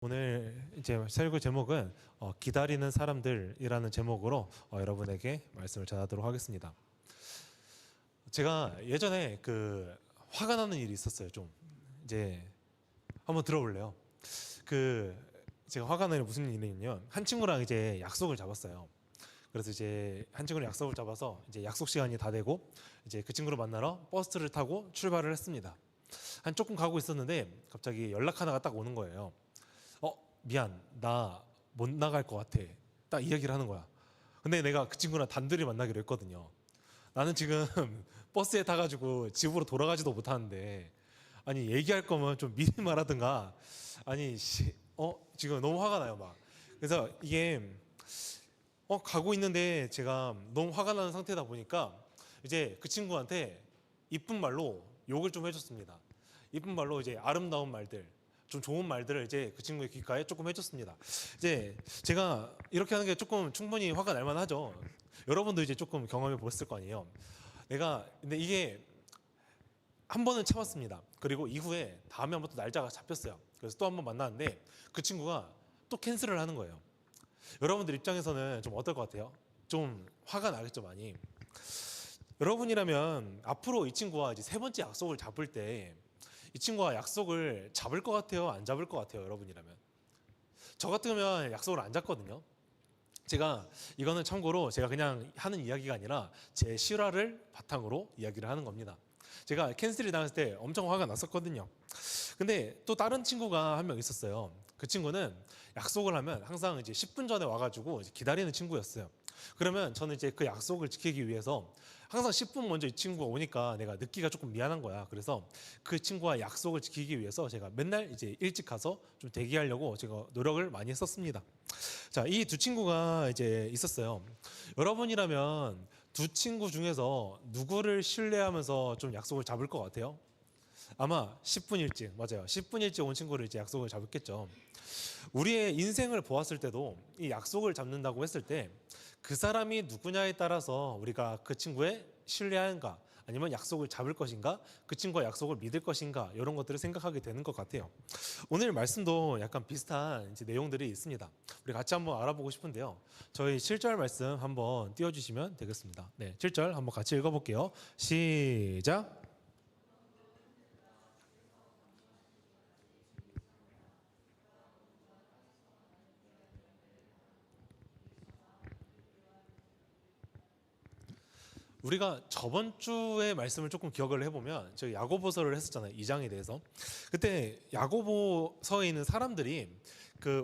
오늘 이제 설교 제목은 기다리는 사람들이라는 제목으로 여러분에게 말씀을 전하도록 하겠습니다. 제가 예전에 화가 나는 일이 있었어요. 좀 이제 한번 들어볼래요. 제가 화가 나는 무슨 일이냐면 한 친구랑 이제 약속을 잡았어요. 그래서 이제 한 친구랑 약속을 잡아서 이제 약속 시간이 다 되고 이제 그 친구를 만나러 버스를 타고 출발을 했습니다. 한 조금 가고 있었는데 갑자기 연락 하나가 딱 오는 거예요. 미안, 나 못 나갈 것 같아. 딱 이야기를 하는 거야. 근데 내가 그 친구랑 단둘이 만나기로 했거든요. 나는 지금 버스에 타가지고 집으로 돌아가지도 못하는데, 아니 얘기할 거면 좀 미리 말하든가. 아니 지금 너무 화가 나요 막. 그래서 이게 가고 있는데 제가 너무 화가 나는 상태다 보니까 이제 그 친구한테 이쁜 말로 욕을 좀 해줬습니다. 이쁜 말로 이제 아름다운 말들, 좀 좋은 말들을 이제 그 친구의 귓가에 조금 해줬습니다. 이제 제가 이렇게 하는 게 조금 충분히 화가 날 만하죠. 여러분도 이제 조금 경험해 보셨을 거 아니에요. 근데 이게 한 번은 참았습니다. 그리고 이후에 다음에 한번 또 날짜가 잡혔어요. 그래서 또 한 번 만났는데 그 친구가 또 캔슬을 하는 거예요. 여러분들 입장에서는 좀 어떨 것 같아요? 좀 화가 나겠죠, 많이. 여러분이라면 앞으로 이 친구와 이제 세 번째 약속을 잡을 때 이 친구와 약속을 잡을 것 같아요? 안 잡을 것 같아요? 여러분이라면. 저 같으면 약속을 안 잡거든요. 이거는 참고로 제가 그냥 하는 이야기가 아니라 제 실화를 바탕으로 이야기를 하는 겁니다. 제가 캔슬이 당했을 때 엄청 화가 났었거든요. 근데 또 다른 친구가 한 명 있었어요. 그 친구는 약속을 하면 항상 이제 10분 전에 와가지고 이제 기다리는 친구였어요. 그러면 저는 이제 그 약속을 지키기 위해서 항상 10분 먼저 이 친구가 오니까 내가 늦기가 조금 미안한 거야. 그래서 그 친구와 약속을 지키기 위해서 제가 맨날 이제 일찍 가서 좀 대기하려고 제가 노력을 많이 했었습니다. 자, 이 두 친구가 이제 있었어요. 여러분이라면 두 친구 중에서 누구를 신뢰하면서 좀 약속을 잡을 것 같아요? 아마 10분 일찍, 맞아요. 10분 일찍 온 친구를 이제 약속을 잡았겠죠. 우리의 인생을 보았을 때도 이 약속을 잡는다고 했을 때 그 사람이 누구냐에 따라서 우리가 그 친구의 신뢰하는가 아니면 약속을 잡을 것인가 그 친구와 약속을 믿을 것인가 이런 것들을 생각하게 되는 것 같아요. 오늘 말씀도 약간 비슷한 이제 내용들이 있습니다. 우리 같이 한번 알아보고 싶은데요. 저희 7절 말씀 한번 띄워주시면 되겠습니다. 네, 7절 한번 같이 읽어볼게요. 시작. 우리가 저번 주의 말씀을 조금 기억을 해보면 저희 야고보서를 했었잖아요. 2장에 대해서. 그때 야고보서에 있는 사람들이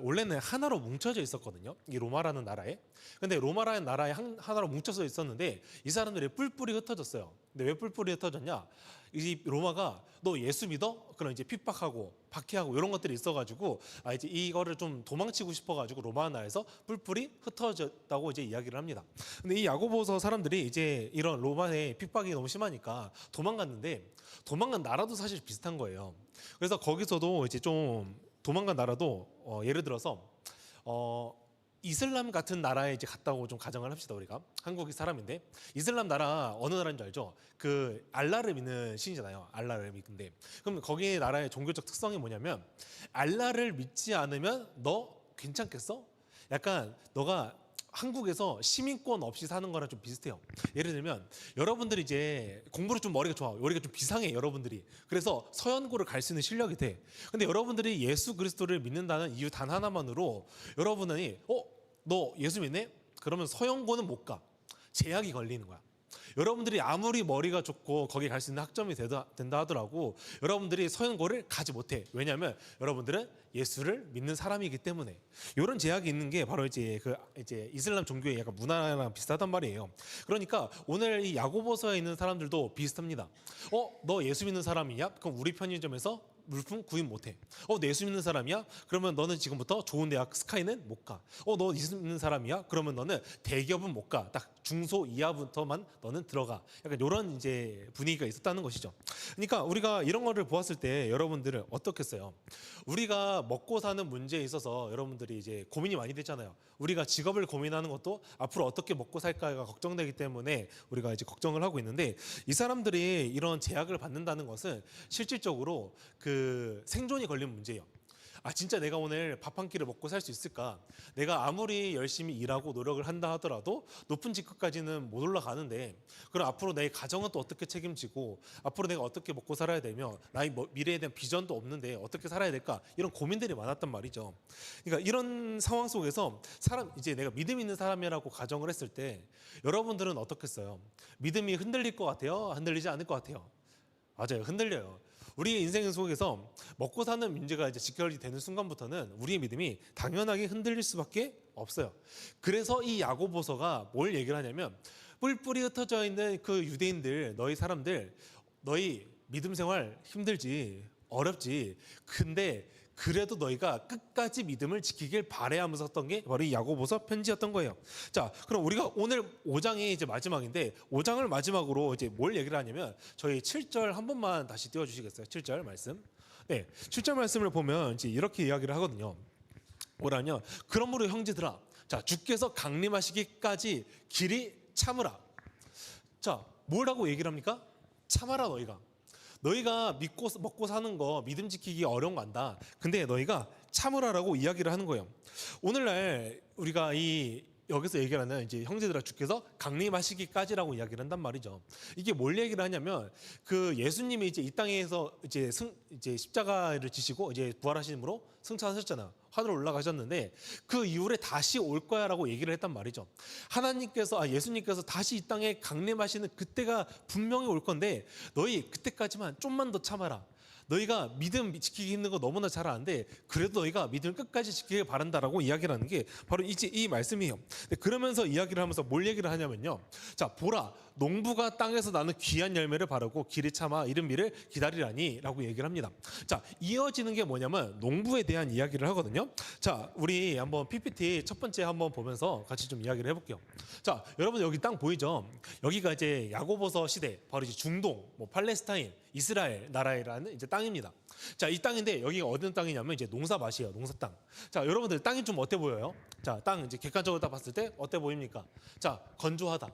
원래는 하나로 뭉쳐져 있었거든요. 이 로마라는 나라에. 근데 로마라는 나라에 하나로 뭉쳐서 있었는데 이 사람들이 뿔뿔이 흩어졌어요. 근데 왜 뿔뿔이 흩어졌냐? 이 로마가 너 예수 믿어? 그럼 이제 핍박하고 박해하고 이런 것들이 있어가지고 이제 이거를 좀 도망치고 싶어가지고 로마 나라에서 뿔뿔이 흩어졌다고 이제 이야기를 합니다. 근데 이 야고보서 사람들이 이제 이런 로마의 핍박이 너무 심하니까 도망갔는데 도망간 나라도 사실 비슷한 거예요. 그래서 거기서도 이제 좀 도망간 나라도 예를 들어서 이슬람 같은 나라에 이제 갔다고 좀 가정을 합시다. 우리가 한국 사람인데 이슬람 나라 어느 나라인 줄 알죠? 알라를 믿는 신이잖아요. 알라를 믿는데 그럼 거기 나라의 종교적 특성이 뭐냐면 알라를 믿지 않으면 너 괜찮겠어? 약간 너가 한국에서 시민권 없이 사는 거랑 좀 비슷해요. 예를 들면 여러분들이 이제 공부를 좀 머리가 좋아, 머리가 좀 비상해 여러분들이. 그래서 서연고를 갈 수 있는 실력이 돼. 근데 여러분들이 예수 그리스도를 믿는다는 이유 단 하나만으로 여러분이 너 예수 믿네? 그러면 서연고는 못 가. 제약이 걸리는 거야. 여러분들이 아무리 머리가 좋고 거기 갈 수 있는 학점이 된다 하더라고 여러분들이 서연고를 가지 못해. 왜냐하면 여러분들은 예수를 믿는 사람이기 때문에. 이런 제약이 있는 게 바로 이제 이슬람 종교의 약간 문화랑 비슷하단 말이에요. 그러니까 오늘 이 야고보서에 있는 사람들도 비슷합니다. 너 예수 믿는 사람이냐? 그럼 우리 편의점에서 물품 구입 못해. 너 예수 믿는 사람이야? 그러면 너는 지금부터 좋은 대학 스카이는 못 가. 너 예수 믿는 사람이야? 그러면 너는 대기업은 못 가. 딱 중소 이하부터만 너는 들어가. 약간 이런 이제 분위기가 있었다는 것이죠. 그러니까 우리가 이런 거를 보았을 때 여러분들은 어떻겠어요? 우리가 먹고 사는 문제에 있어서 여러분들이 이제 고민이 많이 되잖아요. 우리가 직업을 고민하는 것도 앞으로 어떻게 먹고 살까가 걱정되기 때문에 우리가 이제 걱정을 하고 있는데 이 사람들이 이런 제약을 받는다는 것은 실질적으로 생존이 걸린 문제예요. 진짜 내가 오늘 밥 한 끼를 먹고 살 수 있을까? 내가 아무리 열심히 일하고 노력을 한다 하더라도 높은 직급까지는 못 올라가는데, 그럼 앞으로 내 가정은 또 어떻게 책임지고, 앞으로 내가 어떻게 먹고 살아야 되며, 나의 미래에 대한 비전도 없는데 어떻게 살아야 될까? 이런 고민들이 많았단 말이죠. 그러니까 이런 상황 속에서 이제 내가 믿음 있는 사람이라고 가정을 했을 때, 여러분들은 어떻겠어요? 믿음이 흔들릴 것 같아요? 흔들리지 않을 것 같아요? 맞아요, 흔들려요. 우리의 인생 속에서 먹고 사는 문제가 이제 직결이 되는 순간부터는 우리의 믿음이 당연하게 흔들릴 수밖에 없어요. 그래서 이 야고보서가 뭘 얘기를 하냐면, 뿔뿔이 흩어져 있는 그 유대인들, 너희 사람들, 너희 믿음 생활 힘들지, 어렵지. 근데 그래도 너희가 끝까지 믿음을 지키길 바래 하면서 했던 게 바로 이 야고보서 편지였던 거예요. 자, 그럼 우리가 오늘 5장이 이제 마지막인데, 5장을 마지막으로 이제 뭘 얘기를 하냐면, 저희 7절 한 번만 다시 띄워 주시겠어요? 7절 말씀. 네, 7절 말씀을 보면 이제 이렇게 이야기를 하거든요. 뭐라냐? 그러므로 형제들아, 자, 주께서 강림하시기까지 길이 참으라. 자, 뭐라고 얘기를 합니까? 참아라. 너희가 믿고 먹고 사는 거, 믿음 지키기 어려운 거 안다. 근데 너희가 참으라라고 이야기를 하는 거예요. 오늘날 우리가 여기서 얘기하는 이제 형제들아, 주께서 강림하시기까지라고 이야기를 한단 말이죠. 이게 뭘 얘기를 하냐면, 그 예수님이 이제 이 땅에서 이제 십자가를 지시고 이제 부활하심으로 승천하셨잖아요. 하늘로 올라가셨는데, 그 이후에 다시 올 거야라고 얘기를 했단 말이죠. 예수님께서 다시 이 땅에 강림하시는 그때가 분명히 올 건데, 너희 그때까지만 좀만 더 참아라. 너희가 믿음 지키기 힘든 거 너무나 잘 아는데, 그래도 너희가 믿음을 끝까지 지키길 바란다라고 이야기를 하는 게 바로 이 말씀이에요. 그러면서 이야기를 하면서 뭘 얘기를 하냐면요. 자, 보라, 농부가 땅에서 나는 귀한 열매를 바르고 길이 참아 이른 비를 기다리라니 라고 얘기를 합니다. 자, 이어지는 게 뭐냐면 농부에 대한 이야기를 하거든요. 자, 우리 한번 PPT 첫 번째 한번 보면서 같이 좀 이야기를 해볼게요. 자, 여러분 여기 땅 보이죠? 여기가 이제 야고보서 시대, 바로 이제 중동, 팔레스타인, 이스라엘 나라라는 이제 땅입니다. 자, 이 땅인데 여기가 어떤 땅이냐면 이제 농사밭이에요. 농사 땅. 자, 여러분들 땅이 좀 어때 보여요? 자, 땅 이제 객관적으로 딱 봤을 때 어때 보입니까? 자, 건조하다.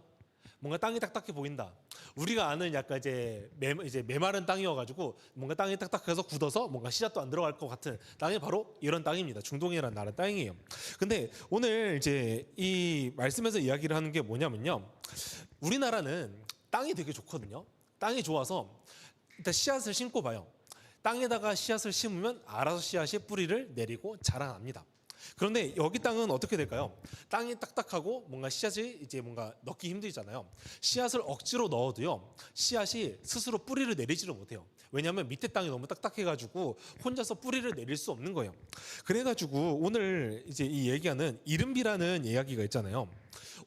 뭔가 땅이 딱딱해 보인다. 우리가 아는 약간 이제 메마른 땅이어가지고 뭔가 땅이 딱딱해서 굳어서 뭔가 씨앗도 안 들어갈 것 같은 땅이 바로 이런 땅입니다. 중동이라는 나라 땅이에요. 근데 오늘 이제 이 말씀에서 이야기를 하는 게 뭐냐면요. 우리나라는 땅이 되게 좋거든요. 땅이 좋아서 일단 씨앗을 심고 봐요. 땅에다가 씨앗을 심으면 알아서 씨앗이 뿌리를 내리고 자라납니다. 그런데 여기 땅은 어떻게 될까요? 땅이 딱딱하고 뭔가 씨앗이 이제 뭔가 넣기 힘들잖아요. 씨앗을 억지로 넣어도요, 씨앗이 스스로 뿌리를 내리지를 못해요. 왜냐하면 밑에 땅이 너무 딱딱해가지고 혼자서 뿌리를 내릴 수 없는 거예요. 그래가지고 오늘 이제 이 얘기하는 이른비라는 이야기가 있잖아요.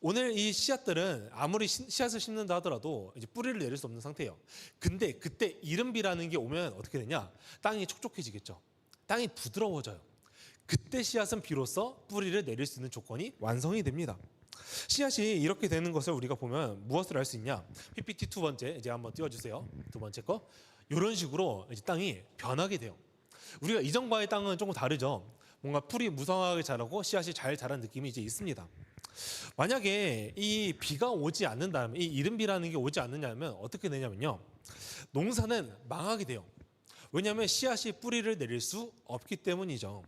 오늘 이 씨앗들은 아무리 씨앗을 심는다 하더라도 이제 뿌리를 내릴 수 없는 상태예요. 근데 그때 이른비라는 게 오면 어떻게 되냐? 땅이 촉촉해지겠죠. 땅이 부드러워져요. 그때 씨앗은 비로소 뿌리를 내릴 수 있는 조건이 완성이 됩니다. 씨앗이 이렇게 되는 것을 우리가 보면 무엇을 알 수 있냐? PPT 두 번째 이제 한번 띄워주세요. 두 번째 거. 이런 식으로 이제 땅이 변하게 돼요. 우리가 이전과의 땅은 조금 다르죠. 뭔가 풀이 무성하게 자라고 씨앗이 잘 자란 느낌이 이제 있습니다. 만약에 이 비가 오지 않는다면, 이 이른비라는 게 오지 않느냐면 어떻게 되냐면요. 농사는 망하게 돼요. 왜냐하면 씨앗이 뿌리를 내릴 수 없기 때문이죠.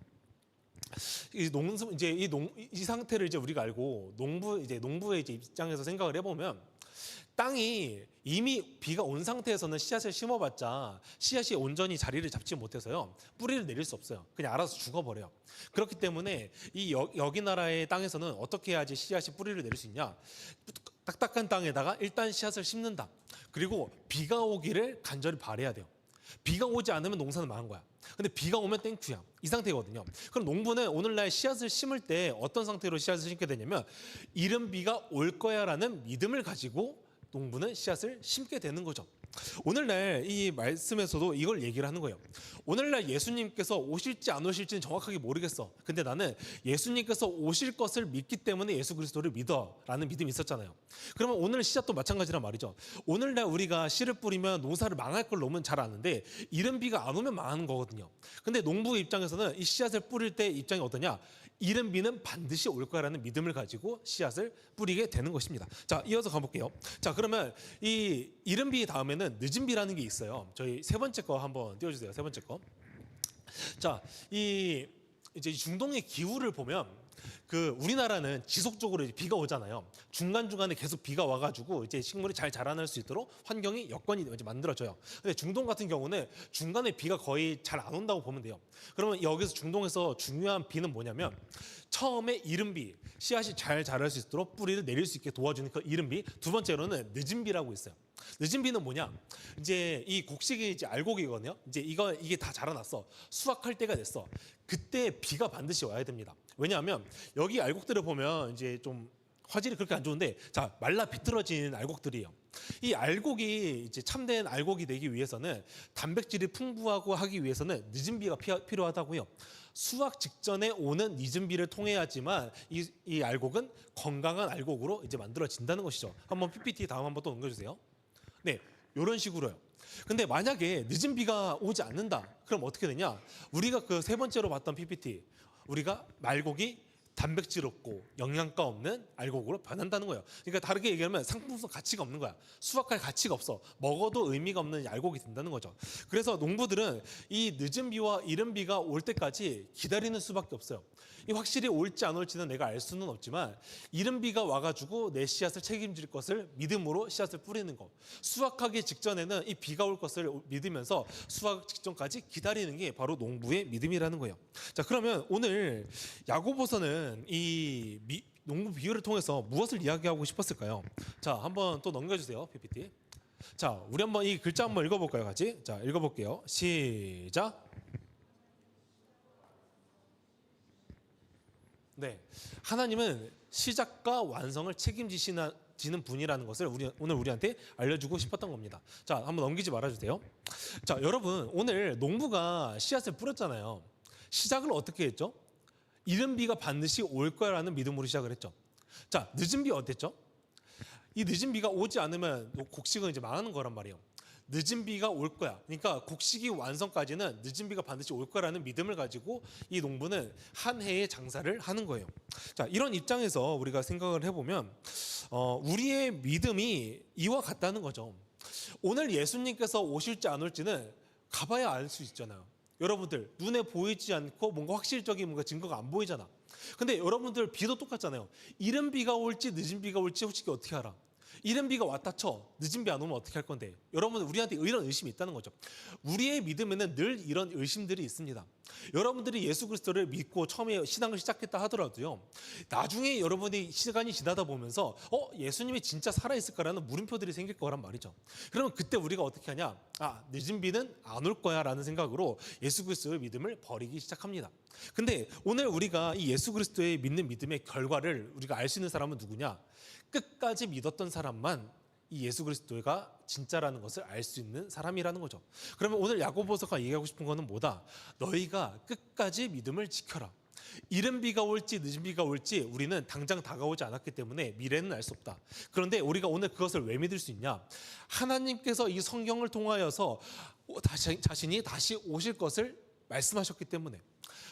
이 상태를 이제 우리가 알고 농부의 이제 입장에서 생각을 해보면, 땅이 이미 비가 온 상태에서는 씨앗을 심어봤자 씨앗이 온전히 자리를 잡지 못해서요, 뿌리를 내릴 수 없어요. 그냥 알아서 죽어버려요. 그렇기 때문에 여기 나라의 땅에서는 어떻게 해야지 씨앗이 뿌리를 내릴 수 있냐? 딱딱한 땅에다가 일단 씨앗을 심는다. 그리고 비가 오기를 간절히 바라야 돼요. 비가 오지 않으면 농사는 망한 거야. 근데 비가 오면 땡큐야. 이 상태거든요. 그럼 농부는 오늘날 씨앗을 심을 때 어떤 상태로 씨앗을 심게 되냐면, 이른 비가 올 거야라는 믿음을 가지고 농부는 씨앗을 심게 되는 거죠. 오늘날 이 말씀에서도 이걸 얘기를 하는 거예요. 오늘날 예수님께서 오실지 안 오실지는 정확하게 모르겠어. 근데 나는 예수님께서 오실 것을 믿기 때문에 예수 그리스도를 믿어라는 믿음이 있었잖아요. 그러면 오늘 씨앗도 마찬가지란 말이죠. 오늘날 우리가 씨를 뿌리면 농사를 망할 걸 너무 잘 아는데, 이른 비가 안 오면 망하는 거거든요. 근데 농부 입장에서는 이 씨앗을 뿌릴 때 입장이 어떠냐? 이른 비는 반드시 올 거라는 믿음을 가지고 씨앗을 뿌리게 되는 것입니다. 자, 이어서 가볼게요. 자, 그러면 이 이른 비 다음에는 늦은 비라는 게 있어요. 저희 세 번째 거 한번 띄워주세요. 세 번째 거. 자, 이제 중동의 기후를 보면 우리나라는 지속적으로 이제 비가 오잖아요. 중간중간에 계속 비가 와가지고 이제 식물이 잘 자라날 수 있도록 환경이 여건이 이제 만들어져요. 근데 중동 같은 경우는 중간에 비가 거의 잘 안 온다고 보면 돼요. 그러면 여기서 중동에서 중요한 비는 뭐냐면 처음에 이른 비, 씨앗이 잘 자랄 수 있도록 뿌리를 내릴 수 있게 도와주는 그 이른 비. 두 번째로는 늦은 비라고 있어요. 늦은 비는 뭐냐? 이제 이 곡식이 이제 알곡이거든요. 이제 이게 다 자라났어. 수확할 때가 됐어. 그때 비가 반드시 와야 됩니다. 왜냐하면 여기 알곡들을 보면 이제 좀 화질이 그렇게 안 좋은데, 자, 말라 비틀어진 알곡들이에요. 이 알곡이 이제 참된 알곡이 되기 위해서는 단백질이 풍부하고 하기 위해서는 늦은 비가 필요하다고요. 수확 직전에 오는 늦은 비를 통해야지만 이 알곡은 건강한 알곡으로 이제 만들어진다는 것이죠. 한번 PPT 다음 한번 또 넘겨주세요. 네, 이런 식으로요. 근데 만약에 늦은 비가 오지 않는다, 그럼 어떻게 되냐? 우리가 그 세 번째로 봤던 PPT, 우리가 알곡이 단백질 없고 영양가 없는 알곡으로 변한다는 거예요. 그러니까 다르게 얘기하면 상품성 가치가 없는 거야. 수확할 가치가 없어. 먹어도 의미가 없는 알곡이 된다는 거죠. 그래서 농부들은 이 늦은 비와 이른 비가 올 때까지 기다리는 수밖에 없어요. 이 확실히 올지 안 올지는 내가 알 수는 없지만 이른 비가 와가지고 내 씨앗을 책임질 것을 믿음으로 씨앗을 뿌리는 거. 수확하기 직전에는 이 비가 올 것을 믿으면서 수확 직전까지 기다리는 게 바로 농부의 믿음이라는 거예요. 자, 그러면 오늘 야고보서는 이 농부 비유를 통해서 무엇을 이야기하고 싶었을까요? 자, 한번 또 넘겨주세요, PPT. 자, 우리 한번 이 글자 한번 읽어볼까요, 같이? 자, 읽어볼게요. 시작. 네, 하나님은 시작과 완성을 책임지시는 분이라는 것을 오늘 우리한테 알려주고 싶었던 겁니다. 자, 한번 넘기지 말아주세요. 자, 여러분, 오늘 농부가 씨앗을 뿌렸잖아요. 시작을 어떻게 했죠? 이른 비가 반드시 올 거라는 믿음으로 시작을 했죠. 자, 늦은 비 어땠죠? 이 늦은 비가 오지 않으면 곡식은 이제 망하는 거란 말이에요. 늦은 비가 올 거야. 그러니까 곡식이 완성까지는 늦은 비가 반드시 올 거라는 믿음을 가지고 이 농부는 한 해의 장사를 하는 거예요. 자, 이런 입장에서 우리가 생각을 해보면 우리의 믿음이 이와 같다는 거죠. 오늘 예수님께서 오실지 안 올지는 가봐야 알 수 있잖아요. 여러분들 눈에 보이지 않고 뭔가 확실적인 뭔가 증거가 안 보이잖아. 근데 여러분들 비도 똑같잖아요. 이른 비가 올지 늦은 비가 올지 솔직히 어떻게 알아? 이른 비가 왔다 쳐 늦은 비 안 오면 어떻게 할 건데? 여러분, 우리한테 이런 의심이 있다는 거죠. 우리의 믿음에는 늘 이런 의심들이 있습니다. 여러분들이 예수 그리스도를 믿고 처음에 신앙을 시작했다 하더라도요, 나중에 여러분이 시간이 지나다 보면서 예수님이 진짜 살아있을까라는 물음표들이 생길 거란 말이죠. 그러면 그때 우리가 어떻게 하냐? 늦은 비는 안 올 거야 라는 생각으로 예수 그리스도의 믿음을 버리기 시작합니다. 근데 오늘 우리가 이 예수 그리스도의 믿는 믿음의 결과를 우리가 알 수 있는 사람은 누구냐? 끝까지 믿었던 사람만 이 예수 그리스도가 진짜라는 것을 알 수 있는 사람이라는 거죠. 그러면 오늘 야고보서가 얘기하고 싶은 거는 뭐다? 너희가 끝까지 믿음을 지켜라. 이른 비가 올지 늦은 비가 올지 우리는 당장 다가오지 않았기 때문에 미래는 알 수 없다. 그런데 우리가 오늘 그것을 왜 믿을 수 있냐? 하나님께서 이 성경을 통하여서 자신이 다시 오실 것을 말씀하셨기 때문에,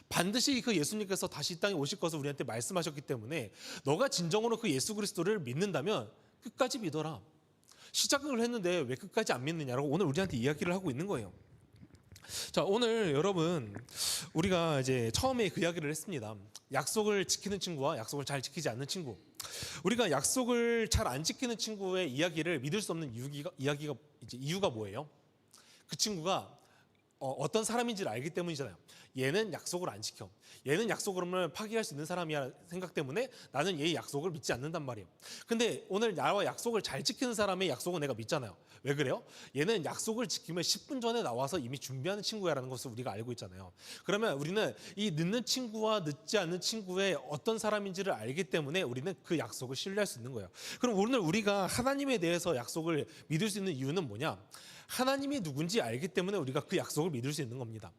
반드시 그 예수님께서 다시 이 땅에 오실 것을 우리한테 말씀하셨기 때문에 너가 진정으로 그 예수 그리스도를 믿는다면 끝까지 믿어라. 시작을 했는데 왜 끝까지 안 믿느냐라고 오늘 우리한테 이야기를 하고 있는 거예요. 자, 오늘 여러분, 우리가 이제 처음에 그 이야기를 했습니다. 약속을 지키는 친구와 약속을 잘 지키지 않는 친구. 우리가 약속을 잘 안 지키는 친구의 이야기를 믿을 수 없는 이유가 뭐예요? 그 친구가 어떤 사람인지를 알기 때문이잖아요. 얘는 약속을 안 지켜. 얘는 약속을 파기할 수 있는 사람이야 생각 때문에 나는 얘의 약속을 믿지 않는단 말이에요. 근데 오늘 나와 약속을 잘 지키는 사람의 약속은 내가 믿잖아요. 왜 그래요? 얘는 약속을 지키면 10분 전에 나와서 이미 준비하는 친구야라는 것을 우리가 알고 있잖아요. 그러면 우리는 이 늦는 친구와 늦지 않는 친구의 어떤 사람인지를 알기 때문에 우리는 그 약속을 신뢰할 수 있는 거예요. 그럼 오늘 우리가 하나님에 대해서 약속을 믿을 수 있는 이유는 뭐냐? 하나님이 누군지 알기 때문에 우리가 그 약속을 믿을 수 있는 겁니다.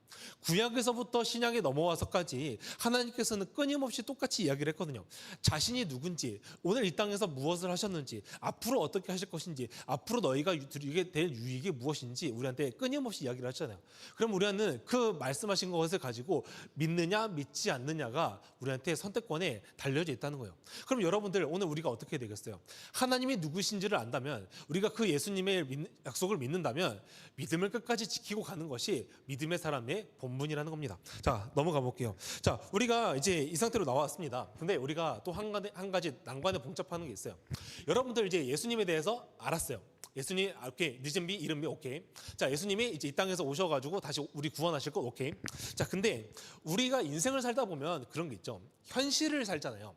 구약에서부터 신약에 넘어와서까지 하나님께서는 끊임없이 똑같이 이야기를 했거든요. 자신이 누군지, 오늘 이 땅에서 무엇을 하셨는지, 앞으로 어떻게 하실 것인지, 앞으로 너희가 누리게 될 유익이 무엇인지 우리한테 끊임없이 이야기를 하잖아요. 그럼 우리는 그 말씀하신 것을 가지고 믿느냐 믿지 않느냐가 우리한테 선택권에 달려져 있다는 거예요. 그럼 여러분들, 오늘 우리가 어떻게 되겠어요? 하나님이 누구신지를 안다면, 우리가 그 예수님의 약속을 믿는다면 살아간다면 믿음을 끝까지 지키고 가는 것이 믿음의 사람의 본분이라는 겁니다. 자, 넘어가 볼게요. 자, 우리가 이제 이 상태로 나왔습니다. 근데 우리가 또 한 가지 난관에 봉착하는 게 있어요. 여러분들 이제 예수님에 대해서 알았어요. 예수님, 오케이, 늦은 비 이른 비 오케이. 자, 예수님이 이제 이 땅에서 오셔가지고 다시 우리 구원하실 것 오케이. 자, 근데 우리가 인생을 살다 보면 그런 게 있죠. 현실을 살잖아요.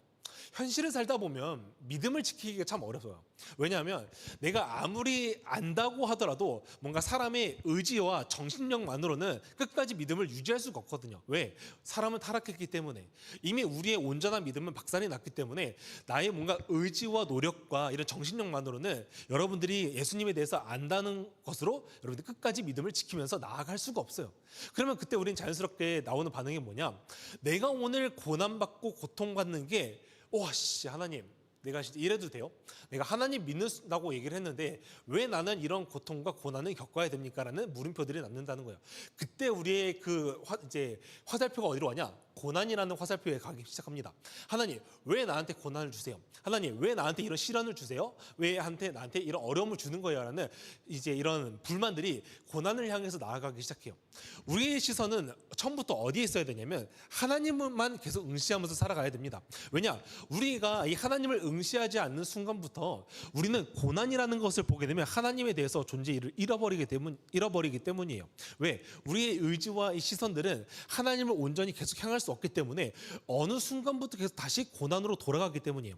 현실을 살다 보면 믿음을 지키기가 참 어려워요. 왜냐하면 내가 아무리 안다고 하더라도 뭔가 사람의 의지와 정신력만으로는 끝까지 믿음을 유지할 수가 없거든요. 왜? 사람은 타락했기 때문에, 이미 우리의 온전한 믿음은 박살이 났기 때문에 나의 뭔가 의지와 노력과 이런 정신력만으로는 여러분들이 예수님에 대해서 안다는 것으로 여러분들 끝까지 믿음을 지키면서 나아갈 수가 없어요. 그러면 그때 우리는 자연스럽게 나오는 반응이 뭐냐? 내가 오늘 고난받고 고통받는 게 와씨 하나님, 내가 이래도 돼요? 내가 하나님 믿는다고 얘기를 했는데 왜 나는 이런 고통과 고난을 겪어야 됩니까? 라는 물음표들이 남는다는 거예요. 그때 우리의 그 이제 화살표가 어디로 가냐? 고난이라는 화살표에 가기 시작합니다. 하나님, 왜 나한테 고난을 주세요? 하나님, 왜 나한테 이런 시련을 주세요? 왜 나한테 이런 어려움을 주는 거예요? 라는 이제 이런 불만들이 고난을 향해서 나아가기 시작해요. 우리의 시선은 처음부터 어디에 있어야 되냐면 하나님만 계속 응시하면서 살아가야 됩니다. 왜냐? 우리가 이 하나님을 응시하지 않는 순간부터 우리는 고난이라는 것을 보게 되면 하나님에 대해서 존재를 잃어버리기 때문이에요. 왜? 우리의 의지와 이 시선들은 하나님을 온전히 계속 향할 수 없기 때문에 어느 순간부터 계속 다시 고난으로 돌아가기 때문이에요.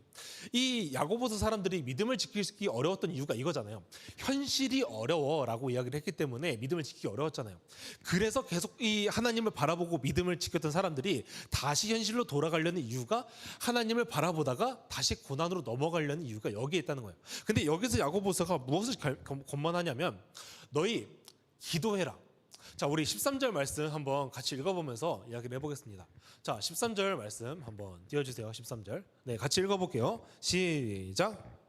이 야고보서 사람들이 믿음을 지키기 어려웠던 이유가 이거잖아요. 현실이 어려워라고 이야기를 했기 때문에 믿음을 지키기 어려웠잖아요. 그래서 계속 이 하나님을 바라보고 믿음을 지켰던 사람들이 다시 현실로 돌아가려는 이유가 하나님을 바라보다가 다시 고난으로 넘어가려는 이유가 여기에 있다는 거예요. 근데 여기서 야고보서가 무엇을 권면하냐면 너희 기도해라. 자, 우리 13절 말씀 한번 같이 읽어보면서 이야기를 해보겠습니다. 자, 13절 말씀 한번 띄워주세요. 13절. 네, 같이 읽어볼게요. 시작.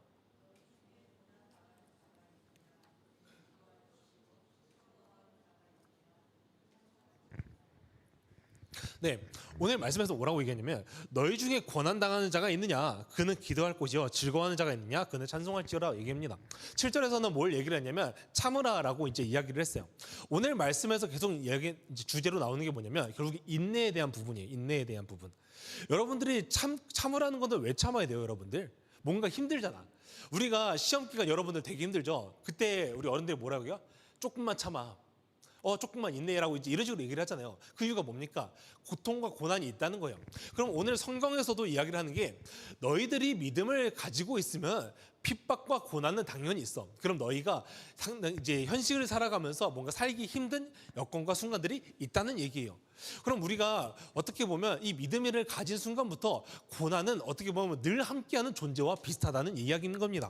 네, 오늘 말씀에서 뭐라고 얘기했냐면 너희 중에 고난당하는 자가 있느냐? 그는 기도할 곳이요. 즐거워하는 자가 있느냐? 그는 찬송할지어라 얘기합니다. 7절에서는 뭘 얘기를 했냐면 참으라라고 이제 이야기를 했어요. 오늘 말씀에서 계속 이제 주제로 나오는 게 뭐냐면 결국 인내에 대한 부분이에요. 인내에 대한 부분. 여러분들이 참으라는 건데 왜 참아야 돼요, 여러분들? 뭔가 힘들잖아. 우리가 시험 기간 여러분들 되게 힘들죠. 그때 우리 어른들이 뭐라고 해요? 조금만 참아. 조금만 인내라고 이제 이런 식으로 얘기를 하잖아요. 그 이유가 뭡니까? 고통과 고난이 있다는 거예요. 그럼 오늘 성경에서도 이야기를 하는 게 너희들이 믿음을 가지고 있으면 핍박과 고난은 당연히 있어. 그럼 너희가 이제 현실을 살아가면서 뭔가 살기 힘든 여건과 순간들이 있다는 얘기예요. 그럼 우리가 어떻게 보면 이 믿음을 가진 순간부터 고난은 어떻게 보면 늘 함께하는 존재와 비슷하다는 이야기인 겁니다.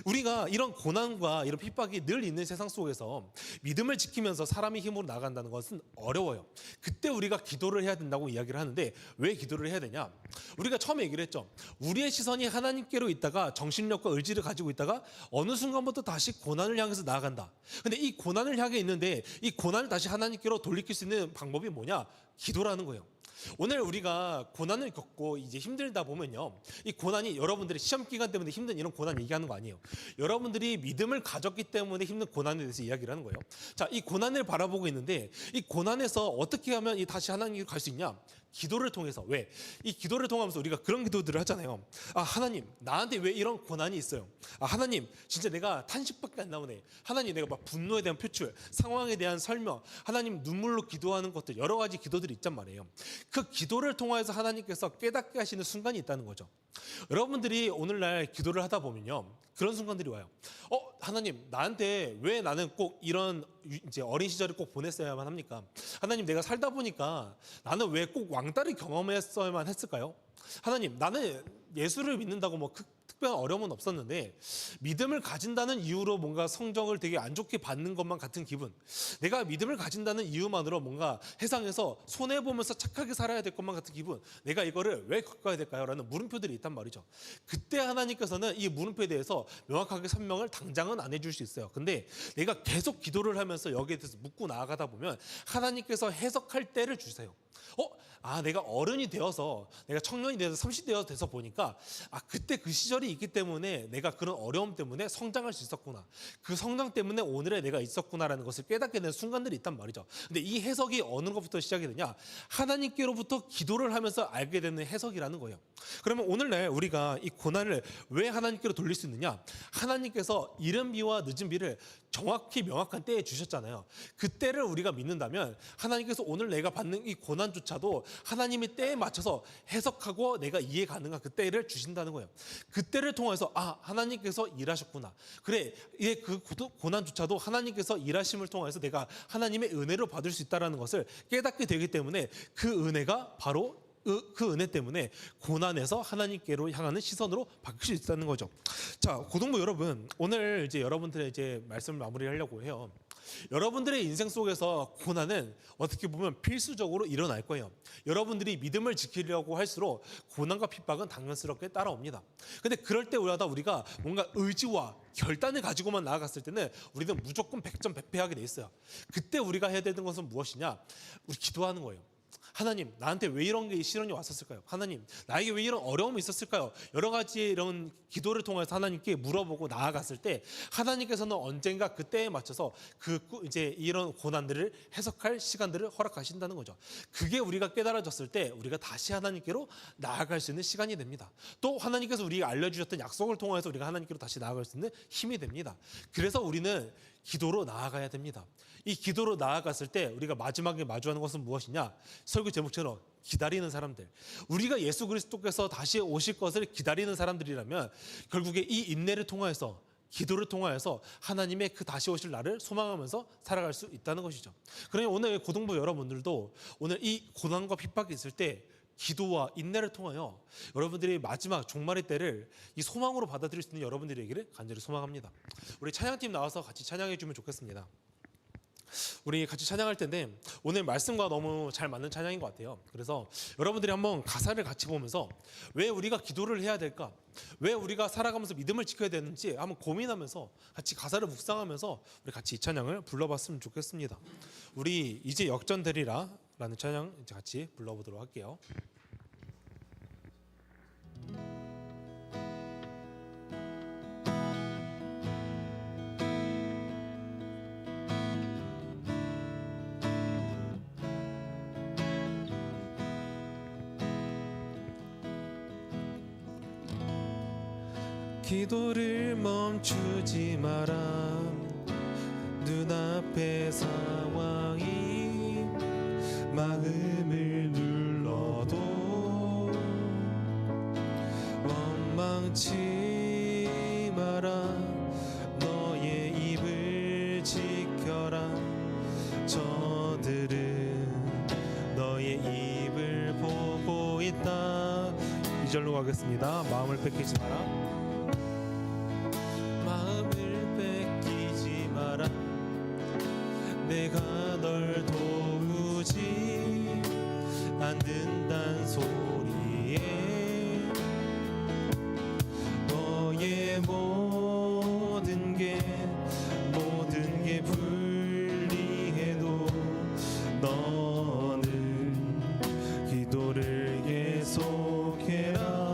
우리가 이런 고난과 이런 핍박이 늘 있는 세상 속에서 믿음을 지키면서 사람의 힘으로 나간다는 것은 어려워요. 그때 우리가 기도를 해야 된다고 이야기를 하는데 왜 기도를 해야 되냐? 우리가 처음에 얘기를 했죠. 우리의 시선이 하나님께로 있다가 정신력과 의지를 가지고 있다가 어느 순간부터 다시 고난을 향해서 나아간다. 근데 이 고난을 향해 있는데 이 고난을 다시 하나님께로 돌리킬 수 있는 방법이 뭐냐? 기도라는 거예요. 오늘 우리가 고난을 겪고 이제 힘들다 보면요, 이 고난이 여러분들이 시험 기간 때문에 힘든 이런 고난 얘기하는 거 아니에요. 여러분들이 믿음을 가졌기 때문에 힘든 고난에 대해서 이야기를 하는 거예요. 자, 이 고난을 바라보고 있는데 이 고난에서 어떻게 하면 이 다시 하나님께로 갈 수 있냐? 기도를 통해서. 왜? 이 기도를 통하면서 우리가 그런 기도들을 하잖아요. 아, 하나님, 나한테 왜 이런 고난이 있어요? 아, 하나님, 진짜 내가 탄식밖에 안 나오네. 하나님, 내가 막 분노에 대한 표출, 상황에 대한 설명, 하나님 눈물로 기도하는 것들, 여러 가지 기도들이 있단 말이에요. 그 기도를 통해서 하나님께서 깨닫게 하시는 순간이 있다는 거죠. 여러분들이 오늘날 기도를 하다 보면요, 그런 순간들이 와요. 하나님, 나한테 왜 나는 꼭 이런 이제 어린 시절을 꼭 보냈어야만 합니까? 하나님, 내가 살다 보니까 나는 왜 꼭 왕따를 경험했어야만 했을까요? 하나님, 나는 예수를 믿는다고 뭐 특별한 어려움은 없었는데 믿음을 가진다는 이유로 뭔가 성적을 되게 안 좋게 받는 것만 같은 기분, 내가 믿음을 가진다는 이유만으로 뭔가 세상에서 손해보면서 착하게 살아야 될 것만 같은 기분, 내가 이거를 왜 겪어야 될까요? 라는 물음표들이 있단 말이죠. 그때 하나님께서는 이 물음표에 대해서 명확하게 설명을 당장은 안 해줄 수 있어요. 근데 내가 계속 기도를 하면서 여기에 대해서 묻고 나아가다 보면 하나님께서 해석할 때를 주세요. 내가 어른이 되어서, 내가 청년이 되어서 30대가 돼서 보니까 그때 그 시절이 있기 때문에 내가 그런 어려움 때문에 성장할 수 있었구나, 그 성장 때문에 오늘의 내가 있었구나라는 것을 깨닫게 되는 순간들이 있단 말이죠. 근데 이 해석이 어느 것부터 시작이 되냐, 하나님께로부터 기도를 하면서 알게 되는 해석이라는 거예요. 그러면 오늘날 우리가 이 고난을 왜 하나님께로 돌릴 수 있느냐, 하나님께서 이른 비와 늦은 비를 정확히 명확한 때에 주셨잖아요. 그 때를 우리가 믿는다면 하나님께서 오늘 내가 받는 이 고난조차도 하나님의 때에 맞춰서 해석하고 내가 이해 가능한 그 때를 주신다는 거예요. 그 때를 통해서 하나님께서 일하셨구나, 그래, 그 고난조차도 하나님께서 일하심을 통해서 내가 하나님의 은혜로 받을 수 있다는 것을 깨닫게 되기 때문에 그 은혜가 바로 그 은혜 때문에 고난에서 하나님께로 향하는 시선으로 바뀔 수 있다는 거죠. 자, 고등부 여러분, 오늘 이제 여러분들의 이제 말씀을 마무리하려고 해요. 여러분들의 인생 속에서 고난은 어떻게 보면 필수적으로 일어날 거예요. 여러분들이 믿음을 지키려고 할수록 고난과 핍박은 당연스럽게 따라옵니다. 근데 그럴 때 우리가 뭔가 의지와 결단을 가지고만 나아갔을 때는 우리는 무조건 100점 100패하게 돼 있어요. 그때 우리가 해야 되는 것은 무엇이냐, 우리 기도하는 거예요. 하나님, 나한테 왜 이런 게 시련이 왔었을까요? 하나님, 나에게 왜 이런 어려움이 있었을까요? 여러 가지 이런 기도를 통해서 하나님께 물어보고 나아갔을 때 하나님께서는 언젠가 그때에 맞춰서 이제 이런 고난들을 해석할 시간들을 허락하신다는 거죠. 그게 우리가 깨달아졌을 때 우리가 다시 하나님께로 나아갈 수 있는 시간이 됩니다. 또 하나님께서 우리가 알려주셨던 약속을 통해서 우리가 하나님께로 다시 나아갈 수 있는 힘이 됩니다. 그래서 우리는 기도로 나아가야 됩니다. 이 기도로 나아갔을 때 우리가 마지막에 마주하는 것은 무엇이냐, 설교 제목처럼 기다리는 사람들. 우리가 예수 그리스도께서 다시 오실 것을 기다리는 사람들이라면 결국에 이 인내를 통하여서, 기도를 통하여서 하나님의 그 다시 오실 날을 소망하면서 살아갈 수 있다는 것이죠. 그러니 오늘 고등부 여러분들도 오늘 이 고난과 핍박이 있을 때 기도와 인내를 통하여 여러분들이 마지막 종말의 때를 이 소망으로 받아들일 수 있는 여러분들이 되기를 간절히 소망합니다. 우리 찬양팀 나와서 같이 찬양해 주면 좋겠습니다. 우리 같이 찬양할 텐데 오늘 말씀과 너무 잘 맞는 찬양인 것 같아요. 그래서 여러분들이 한번 가사를 같이 보면서 왜 우리가 기도를 해야 될까, 왜 우리가 살아가면서 믿음을 지켜야 되는지 한번 고민하면서 같이 가사를 묵상하면서 우리 같이 이 찬양을 불러봤으면 좋겠습니다. 우리 이제 역전되리라 라는 찬양 이제 같이 불러보도록 할게요. 기도를 멈추지 마라. 눈앞의 상황이 마음을 눌러도 원망치 마라. 너의 입을 지켜라. 저들은 너의 입을 보고 있다. 2절로 가겠습니다. 마음을 뺏기지 마라. 내가 널 도우지 않는단 소리에 너의 모든 게 불리해도 너는 기도를 계속해라.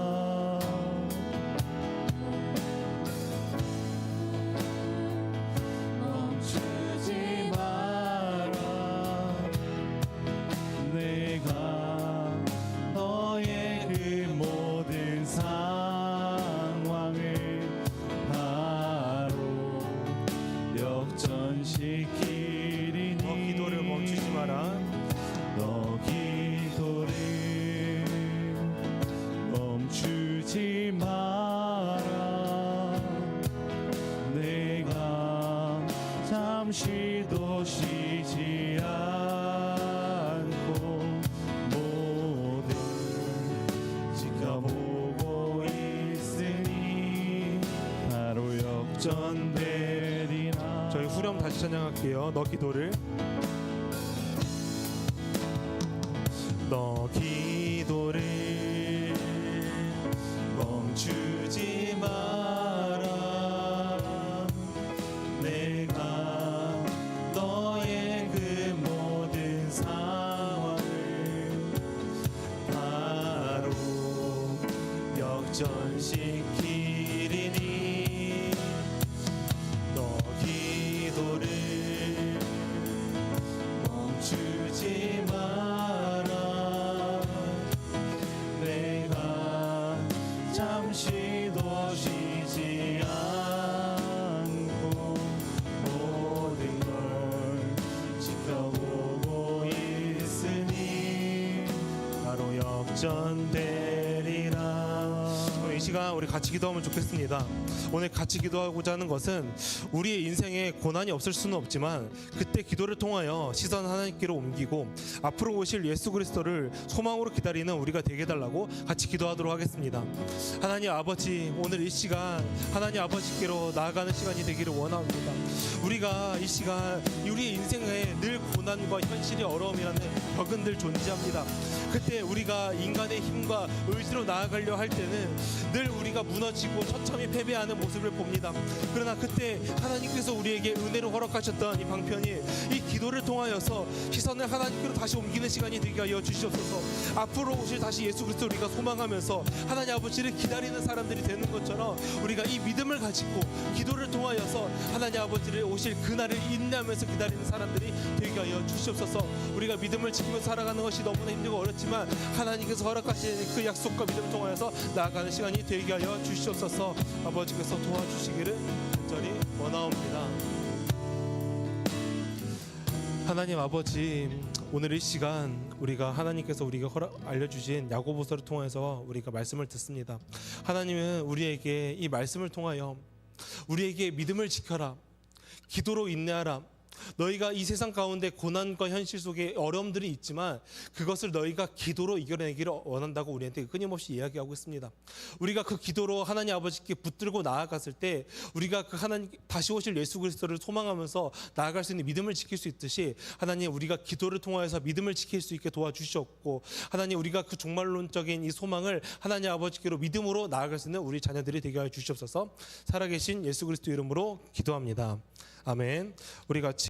잠시도 쉬지 않고 모든 지켜보고 있으니 바로 역전되리라. 저희 후렴 다시 찬양할게요. 너 기도를 멈추지 마라. 내가 너의 그 모든 상황을 역전시키리니 너 기도를 멈추지 마라. 내가 잠시도 쉬지 않고 모든 걸 지켜보고 있으니 바로 역전되리라. 이 시간 우리 같이 기도하면 좋겠습니다. 오늘 같이 기도하고자 하는 것은 우리의 인생에 고난이 없을 수는 없지만 그때 기도를 통하여 시선 하나님께로 옮기고 앞으로 오실 예수 그리스도를 소망으로 기다리는 우리가 되게 해달라고 같이 기도하도록 하겠습니다. 하나님 아버지, 오늘 이 시간 하나님 아버지께로 나아가는 시간이 되기를 원합니다. 우리가 이 시간 우리의 인생에 늘 고난과 현실의 어려움이라는 벽은들 존재합니다. 그때 우리가 인간의 힘과 의지로 나아가려 할 때는 늘 우리가 무너지고 처참히 패배하는 모습을 봅니다. 그러나 그때 하나님께서 우리에게 은혜로 허락하셨던 이 방편이 이 기도를 통하여서 시선을 하나님께로 다시 옮기는 시간이 되게 하여 주시옵소서. 앞으로 오실 다시 예수 그리스도 우리가 소망하면서 하나님 아버지를 기다리는 사람들이 되는 것처럼 우리가 이 믿음을 가지고 기도를 통하여서 하나님 아버지를 오실 그날을 인내하면서 기다리는 사람들이 되게 하여 주시옵소서. 우리가 믿음을 지키며 살아가는 것이 너무나 힘들고 어렵지만 하나님께서 허락하신 그 약속과 믿음을 통하여서 나아가는 시간이 되게 하여 주시옵소서. 아버지께서 도와주시기를 간절히 원하옵니다. 하나님 아버지, 오늘 이 시간 우리가 하나님께서 우리가 알려주신 야고보서를 통해서 우리가 말씀을 듣습니다. 하나님은 우리에게 이 말씀을 통하여 우리에게 믿음을 지켜라, 기도로 인내하라, 너희가 이 세상 가운데 고난과 현실 속에 어려움들이 있지만 그것을 너희가 기도로 이겨내기를 원한다고 우리한테 끊임없이 이야기하고 있습니다. 우리가 그 기도로 하나님 아버지께 붙들고 나아갔을 때 우리가 그 하나님 다시 오실 예수 그리스도를 소망하면서 나아갈 수 있는 믿음을 지킬 수 있듯이 하나님 우리가 기도를 통하여서 믿음을 지킬 수 있게 도와주시옵고 하나님 우리가 그 종말론적인 이 소망을 하나님 아버지께로 믿음으로 나아갈 수 있는 우리 자녀들이 되게 하여 주시옵소서. 살아계신 예수 그리스도 이름으로 기도합니다. 아멘. 우리 같이